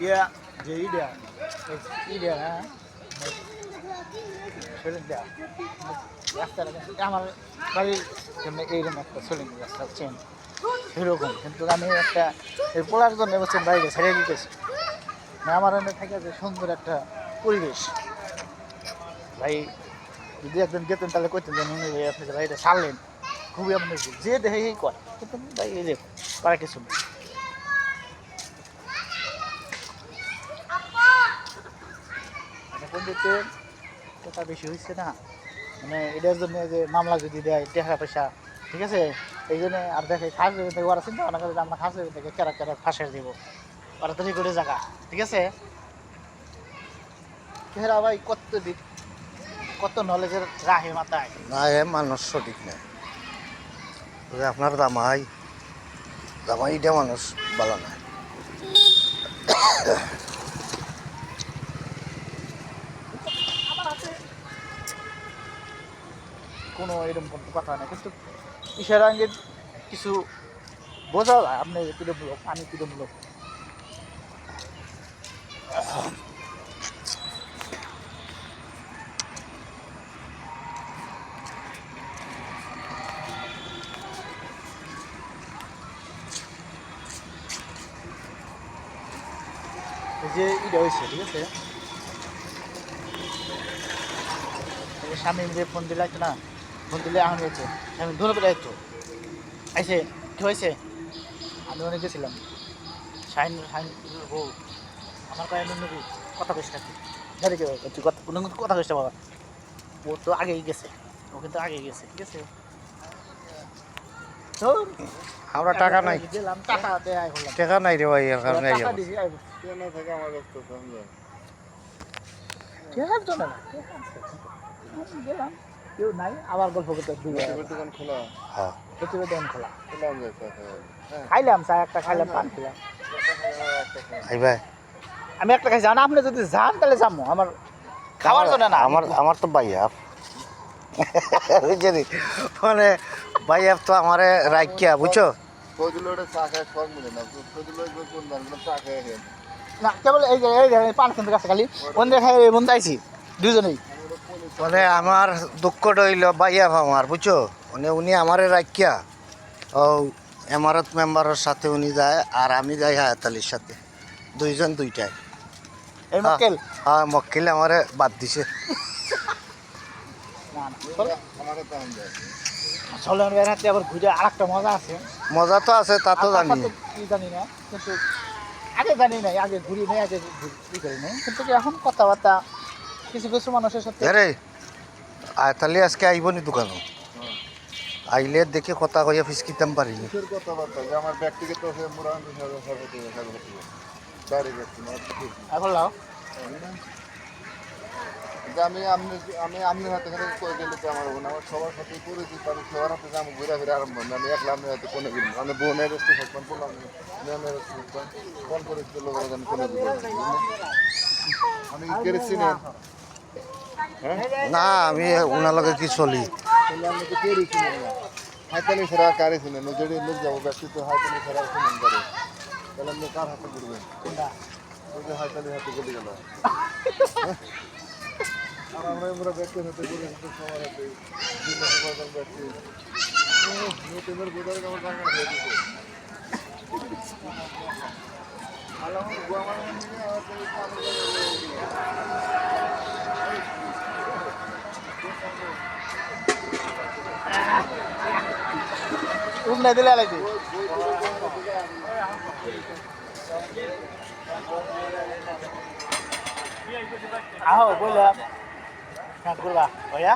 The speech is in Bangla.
ইয়া যে ইডা ইডা রাস্তাটা আমার বাড়ির জন্য এইরকম একটা চলিনি রাস্তা চেন সেরকম, কিন্তু আমি একটা এই পোলার জন্য বলছেন বাড়িটা ছেড়ে দিতেছি না। আমার এনে থাকে যে সুন্দর একটা পরিবেশ ভাই, যদি একদিন যেতেন তাহলে করতেন যে মনে হয় আপনি যে বাড়িটা ছাড়লেন, খুবই আপনি যে দেখে এই করে, কিন্তু ভাই এই যে করা কিছু নেই। পণ্ডিতের টাকা বেশি হয়েছে না, মানে এটার জন্য যে মামলা যদি দেয় টাকা পয়সা, ঠিক আছে, এই জন্য আর দেখে খাস দেবেন থেকে ওরা চিন্তা ভাবনা করে যে আমরা খাস দেবেন থেকে কেরা কেরা ফাঁসের দেবো, ওরা তৈরি করে জায়গা, ঠিক আছে। চেহারা ভাই কত দিক কত নলেজের রাহে মাথায় না এ মানুষ সঠিক না, আপনার জামাই জামাইটা মানুষ ভালো না। কোনো এরকম কোনো কথা না, কিন্তু ইশারা আঙ্গের কিছু বোঝা যায় আপনি কিরম লোক আমি কিরম লোক। এই যে এটা হয়েছে, ঠিক আছে, স্বামী যে ফোন দিলে একটা না, ফোন দিলে আমি হয়েছে স্বামী ধরে পেলে তো আইসে কি হয়েছে, আমি অনেক গেছিলাম শাইন শাইন বউ আমার কাছে নবী কথা কইস থাকি ধরে কে তুই কথা কোনো কথা কইস বাবা, ও তো আগেই গেছে, ও কিন্তু আগেই গেছে, ঠিক আছে। তো আমরা টাকা নাই, দিলাম টাকা দেয় হলাম, টাকা নাই রে ভাই, এর কারণে টাকা দিবি আইব কেন থাকে আমার কাছে তো সমঝা ঠিক আছে না, ঠিক আছে গেলাম কেউ নাই, আবার গল্প করতে দুই দোকান খোলা হ্যাঁ প্রতিবেদন খোলা খোলা যাচ্ছে খাইলাম চা একটা খাইলাম পান খেলাম, আইবা আমি একটা খাইছি না, আপনি যদি যান তাহলে যাবো আমার খাওয়ার জন্য না, আমার আমার তো ভাইয়া বুঝছি মানে ভাইয়া তো আমারে রাখিয়া বুঝছো, কদিলো চা খায় সব মিলে না, কদিলো কোন চা খায় না কেবল এই যে পান কিন্তু কাছে খালি বন্ধে খাই বন্ধে আইছি দুজনেই। মানে আমার দুঃখটা হইল ভাইয়া আমার বুঝছো, মানে উনি আমারে রাখিয়া ও এমারত মেম্বারের সাথে উনি যায় আর আমি যাই হায়াতালির সাথে, দুইজন দুইটায়। এই মক্কেল হ্যাঁ মক্কেল আমারে বাদ দিছে। চলে বেড়াতে আবার ঘুরে আর একটা মজা আছে, মজা তো আছে তা তো জানি, কি জানি না, কিন্তু আগে জানি নাই, আগে ঘুরি নেই, আগে ই করি নাই, কিন্তু এখন কথাবার্তা কিছু কিছু মানুষের সাথে রে আয়তালি আজকে আইবনি দোকানো, আইলে দেখে কথা কইয়া ফিসকিতাম পারিনি। কথাবার্তা যে আমার ব্যক্তিগত মুরান বাইরে গেছি এখন লাও যে আমি আপনার হাতে কয়ে গেলে তো আমার বোন আমার সবার সাথে পরিচিত, আমি সবার হাতে আমি ঘুরে ফিরে আরম্ভ না, আমি একলা আপনার হাতে কোনো দিন আমি বোনের রস্তে থাকবেন বললাম মেয়ের রস্তে থাকবেন ফোন পরিচিত লোকের আমি কোনো দিন আমি কেড়েছি না। না আমি ওনার লগে কি চলি, আমি তো কেড়েছি না, হাইতালি ছাড়া কারে ছিলেন যদি লোক যাবো ব্যক্তিত্ব হাইতালি ছাড়া শুনেন করে, তাহলে আপনি কার হাতে করবেন, হাইতালি হাতে গলে গেল আর আমরা ব্যক্তির হাতে পরিচিত সবার হাতে ব্যক্তি নতুনের বোঝার আমার টাকা হয়ে দিচ্ছে উম নাই দিলে লাগবে আহো বললাম হ্যাঁ গুলা ভাইয়া